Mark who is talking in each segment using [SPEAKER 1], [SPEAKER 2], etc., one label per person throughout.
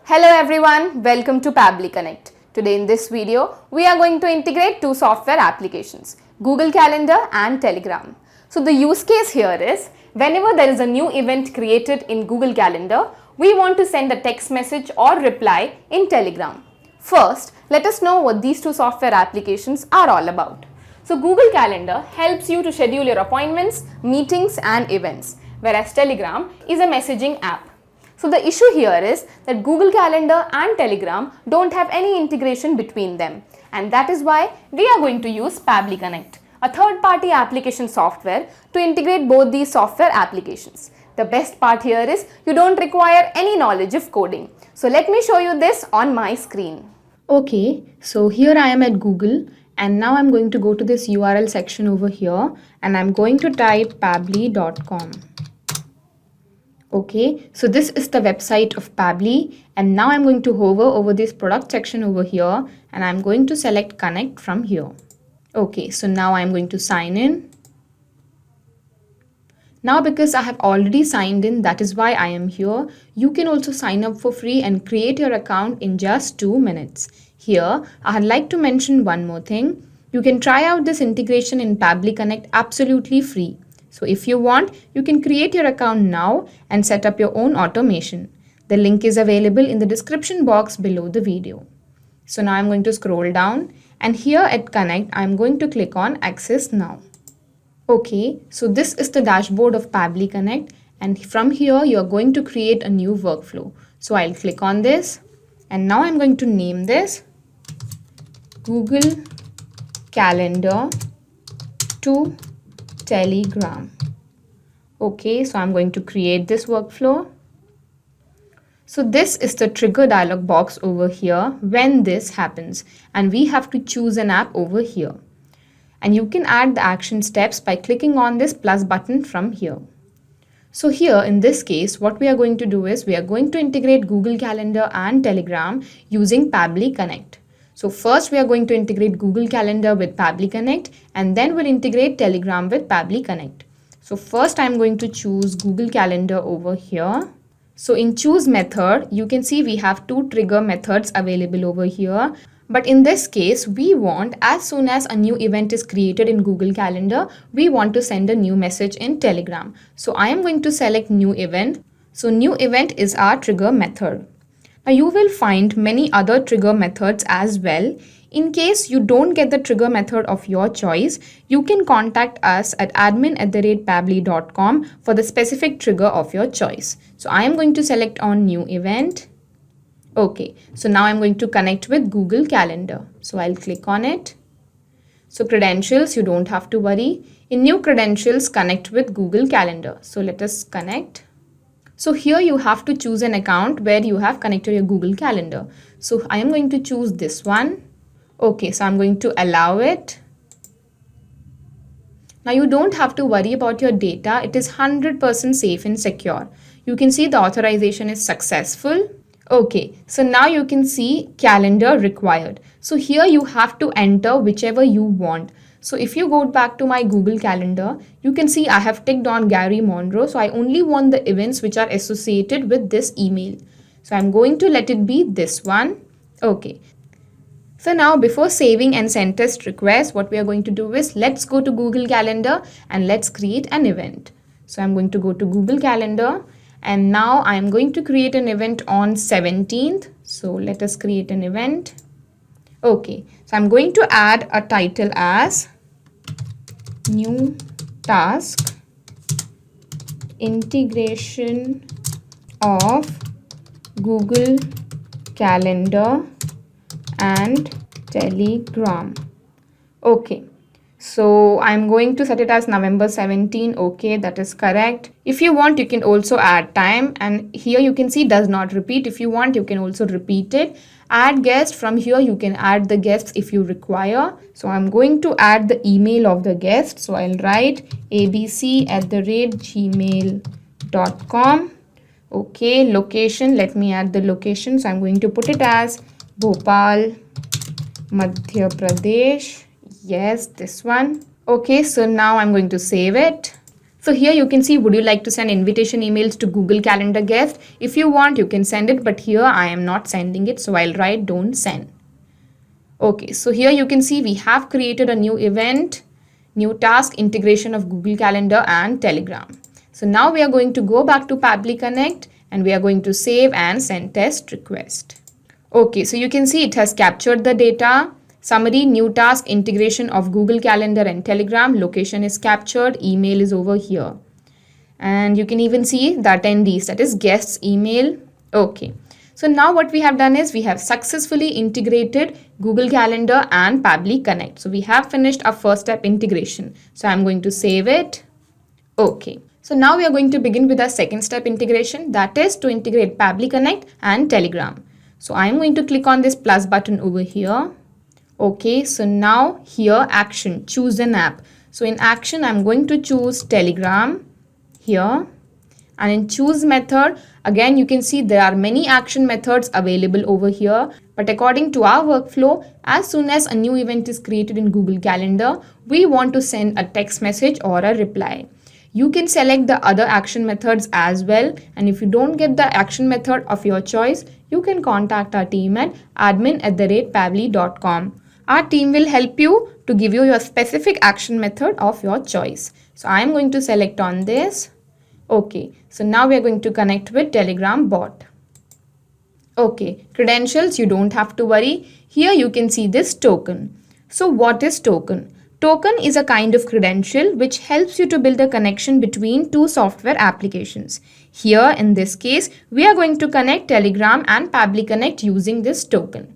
[SPEAKER 1] Hello everyone, welcome to Pabbly Connect. Today in this video, we are going to integrate two software applications, Google Calendar and Telegram. So the use case here is, whenever there is a new event created in Google Calendar, we want to send a text message or reply in Telegram. First, let us know what these two software applications are all about. So Google Calendar helps you to schedule your appointments, meetings and events, whereas Telegram is a messaging app. So the issue here is that Google Calendar and Telegram don't have any integration between them, and that is why we are going to use Pabbly Connect, a third-party application software to integrate both these software applications. The best part here is you don't require any knowledge of coding. So let me show you this on my screen.
[SPEAKER 2] Okay, so here I am at Google and now I'm going to go to this URL section over here and I'm going to type pabbly.com. Okay, so this is the website of Pabbly and now I'm going to hover over this product section over here and I'm going to select connect from here. Okay, so now I'm going to sign in. Now because I have already signed in, that is why I am here. You can also sign up for free and create your account in just 2 minutes. Here, I'd like to mention one more thing. You can try out this integration in Pabbly Connect absolutely free. So if you want, you can create your account now and set up your own automation. The link is available in the description box below the video. So now I'm going to scroll down and here at Connect, I'm going to click on Access Now. Okay, so this is the dashboard of Pabbly Connect and from here you're going to create a new workflow. So I'll click on this and now I'm going to name this Google Calendar to Telegram. Okay, so I'm going to create this workflow. So this is the trigger dialog box over here when this happens and we have to choose an app over here. And you can add the action steps by clicking on this plus button from here. So here in this case, what we are going to do is we are going to integrate Google Calendar and Telegram using Pabbly Connect. So first we are going to integrate Google Calendar with Pabbly Connect and then we'll integrate Telegram with Pabbly Connect. So first I'm going to choose Google Calendar over here. So in choose method, you can see we have two trigger methods available over here. But in this case, we want as soon as a new event is created in Google Calendar, we want to send a new message in Telegram. So I am going to select new event. So new event is our trigger method. Now you will find many other trigger methods as well. In case you don't get the trigger method of your choice, you can contact us at admin@pabbly.com for the specific trigger of your choice. So I am going to select on new event. Okay, so now I'm going to connect with Google Calendar. So I'll click on it. So credentials, you don't have to worry. In new credentials, connect with Google Calendar. So let us connect. So here you have to choose an account where you have connected your Google Calendar. So I am going to choose this one. Okay, so I'm going to allow it. Now you don't have to worry about your data. It is 100% safe and secure. You can see the authorization is successful. Okay, so now you can see calendar required. So here you have to enter whichever you want. So if you go back to my Google Calendar, you can see I have ticked on Gary Monroe. So I only want the events which are associated with this email. So I'm going to let it be this one. Okay. So now before saving and send test request, what we are going to do is let's go to Google Calendar and let's create an event. So I'm going to go to Google Calendar and now I'm going to create an event on 17th. So let us create an event. Okay, so I'm going to add a title as new task integration of Google Calendar and Telegram. Okay, so I'm going to set it as November 17. Okay, that is correct. If you want, you can also add time and here you can see does not repeat. If you want, you can also repeat it. Add guest, from here you can add the guests if you require. So I'm going to add the email of the guest. So I'll write abc@gmail.com. Okay, location, let me add the location. So I'm going to put it as Bhopal, Madhya Pradesh. Yes, this one. Okay, so now I'm going to save it. So here you can see, would you like to send invitation emails to Google Calendar guests? If you want, you can send it, but here I am not sending it, so I'll write don't send. Okay, so here you can see we have created a new event, new task, integration of Google Calendar and Telegram. So now we are going to go back to Pabbly Connect and we are going to save and send test request. Okay, so you can see it has captured the data. Summary, new task, integration of Google Calendar and Telegram, location is captured, email is over here. And you can even see the attendees, that is guests email. Okay, so now what we have done is we have successfully integrated Google Calendar and Pabbly Connect. So we have finished our first step integration. So I'm going to save it. Okay. So now we are going to begin with our second step integration, that is to integrate Pabbly Connect and Telegram. So I am going to click on this plus button over here. Okay, so now here action, choose an app. So in action, I'm going to choose Telegram here. And in choose method, again, you can see there are many action methods available over here. But according to our workflow, as soon as a new event is created in Google Calendar, we want to send a text message or a reply. You can select the other action methods as well. And if you don't get the action method of your choice, you can contact our team at admin@pabbly.com. Our team will help you to give you your specific action method of your choice. So I am going to select on this. Okay, so now we are going to connect with Telegram bot. Okay, credentials, you don't have to worry. Here you can see this token. So what is token? Token is a kind of credential which helps you to build a connection between two software applications. Here in this case, we are going to connect Telegram and Pabbly Connect using this token.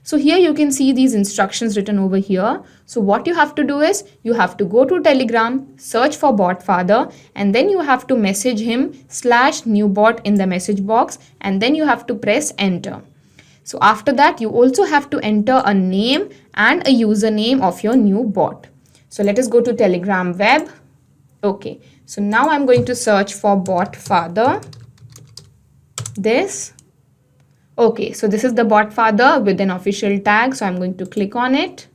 [SPEAKER 2] So here you can see these instructions written over here. So what you have to do is you have to go to Telegram, search for botfather, and then you have to message him /newbot in the message box, and then you have to press enter. So after that, you also have to enter a name and a username of your new bot. So let us go to Telegram web. Okay, so now I'm going to search for botfather. This. Okay, so this is the botfather with an official tag. So I'm going to click on it.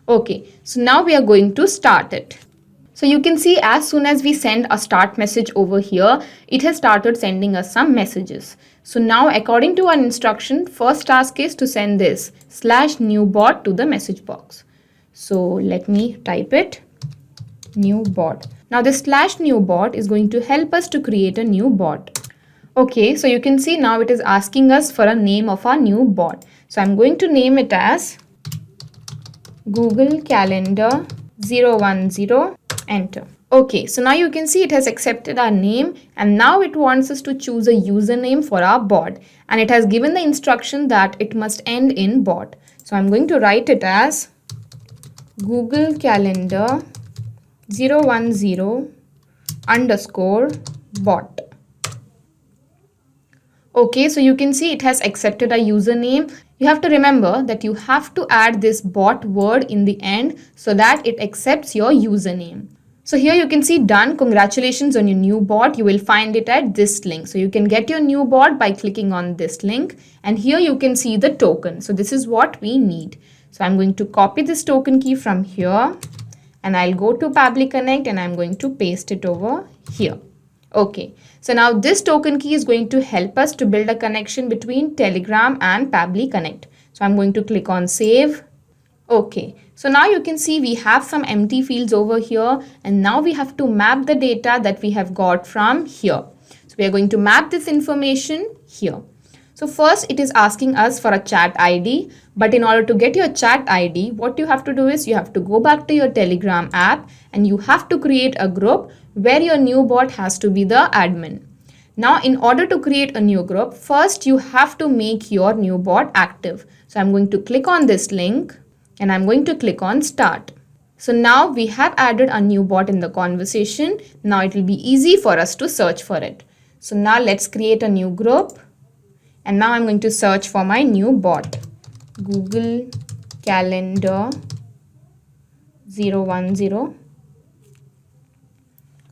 [SPEAKER 2] Okay, so now we are going to start it. So you can see as soon as we send a start message over here, it has started sending us some messages. So now according to our instruction, first task is to send this /newbot to the message box. So let me type it, new bot. Now this /newbot is going to help us to create a new bot. Okay, so you can see now it is asking us for a name of our new bot. So I'm going to name it as Google Calendar 010, enter. Okay, so now you can see it has accepted our name and now it wants us to choose a username for our bot, and it has given the instruction that it must end in bot. So I'm going to write it as Google Calendar 010_bot. Okay, so you can see it has accepted a username. You have to remember that you have to add this bot word in the end so that it accepts your username. So here you can see done. Congratulations on your new bot. You will find it at this link. So you can get your new bot by clicking on this link. And here you can see the token. So this is what we need. So I'm going to copy this token key from here. And I'll go to Pabbly Connect and I'm going to paste it over here. Okay, so now this token key is going to help us to build a connection between Telegram and Pabbly Connect. So I'm going to click on save. Okay, so now you can see we have some empty fields over here, and now we have to map the data that we have got from here. So we are going to map this information here. So first it is asking us for a chat ID, but in order to get your chat ID, what you have to do is you have to go back to your Telegram app and you have to create a group where your new bot has to be the admin. Now in order to create a new group, first you have to make your new bot active. So I'm going to click on this link and I'm going to click on start. So now we have added a new bot in the conversation. Now it will be easy for us to search for it. So now let's create a new group. And now I'm going to search for my new bot, Google Calendar 010.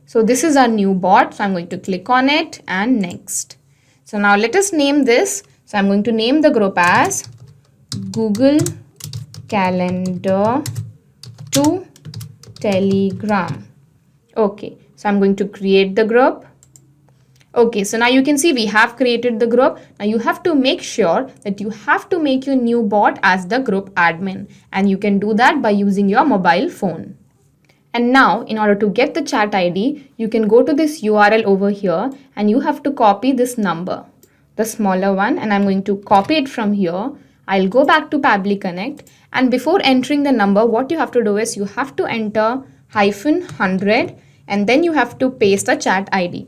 [SPEAKER 2] So this is our new bot. So I'm going to click on it and next. So now let us name this. So I'm going to name the group as Google Calendar to Telegram. Okay. So I'm going to create the group. Okay, so now you can see we have created the group. Now you have to make sure that you have to make your new bot as the group admin, and you can do that by using your mobile phone. And now in order to get the chat ID, you can go to this URL over here and you have to copy this number, the smaller one, and I'm going to copy it from here. I'll go back to Pabbly Connect, and before entering the number, what you have to do is you have to enter -100 and then you have to paste the chat ID.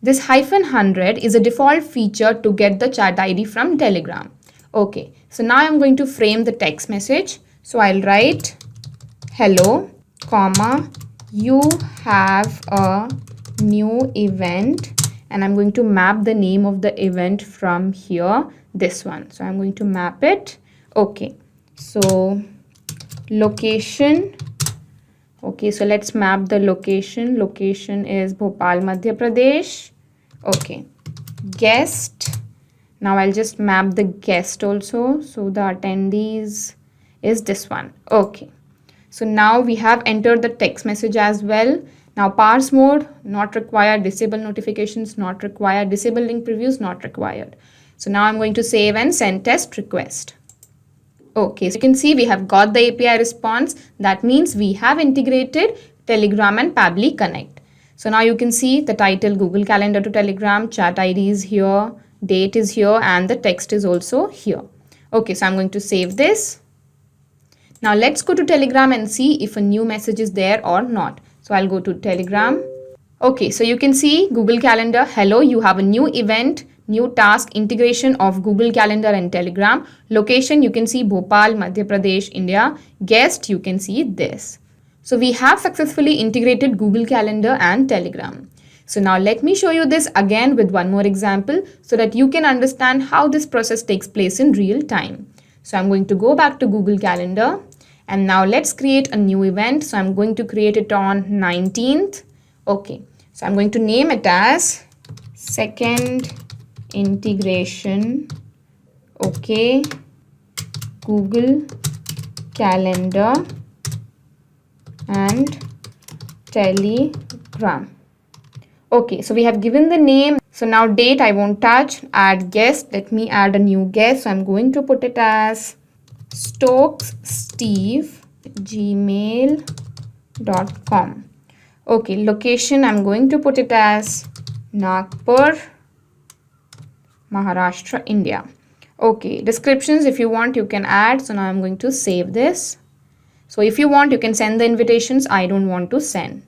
[SPEAKER 2] This -100 is a default feature to get the chat ID from Telegram. Okay, so now I'm going to frame the text message. So I'll write hello, comma, you have a new event, and I'm going to map the name of the event from here, this one. So I'm going to map it. Okay, so location. Okay, so let's map the location. Location is Bhopal, Madhya Pradesh. Okay, guest. Now I'll just map the guest also. So the attendees is this one. Okay, so now we have entered the text message as well. Now parse mode, not required. Disable notifications, not required. Disable link previews, not required. So now I'm going to save and send test request. Okay, so you can see we have got the API response. That means we have integrated Telegram and Pabbly Connect. So now you can see the title Google Calendar to Telegram, chat ID is here, date is here, and the text is also here. Okay, so I'm going to save this. Now let's go to Telegram and see if a new message is there or not. So I'll go to Telegram. Okay, so you can see Google Calendar, hello, you have a new event, new task, integration of Google Calendar and Telegram. Location, you can see Bhopal, Madhya Pradesh, India. Guest, you can see this. So we have successfully integrated Google Calendar and Telegram. So now let me show you this again with one more example so that you can understand how this process takes place in real time. So I'm going to go back to Google Calendar, and now let's create a new event. So I'm going to create it on 19th. Okay, so I'm going to name it as second integration. Okay, Google Calendar and Telegram. Okay, so we have given the name. So now date I won't touch. Add guest. Let me add a new guest. So I'm going to put it as stokessteve@gmail.com. Okay, location I'm going to put it as Nagpur, Maharashtra, India. Okay, descriptions if you want you can add. So now I'm going to save this. So if you want you can send the invitations. I don't want to send.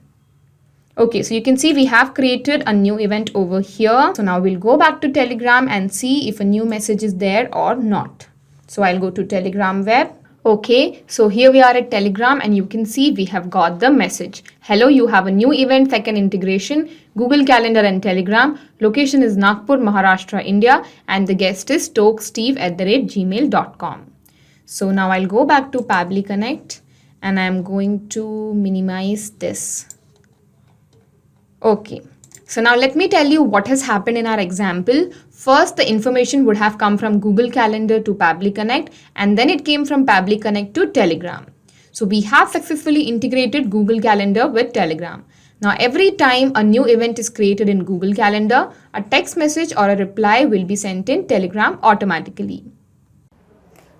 [SPEAKER 2] Okay, so you can see we have created a new event over here. So now we'll go back to Telegram and see if a new message is there or not. So I'll go to Telegram web. Okay, so here we are at Telegram and you can see we have got the message. Hello, you have a new event, second integration, Google Calendar and Telegram. Location is Nagpur, Maharashtra, India, and the guest is stokessteve@gmail.com. So now I'll go back to Pabbly Connect and I'm going to minimize this. Okay, so now let me tell you what has happened in our example. First, the information would have come from Google Calendar to Pabbly Connect, and then it came from Pabbly Connect to Telegram. So we have successfully integrated Google Calendar with Telegram. Now every time a new event is created in Google Calendar, a text message or a reply will be sent in Telegram automatically.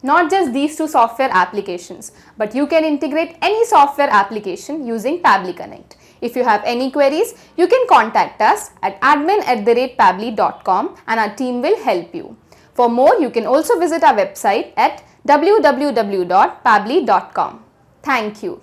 [SPEAKER 1] Not just these two software applications, but you can integrate any software application using Pabbly Connect. If you have any queries, you can contact us at admin@pabbly.com and our team will help you. For more, you can also visit our website at www.pabbly.com. Thank you.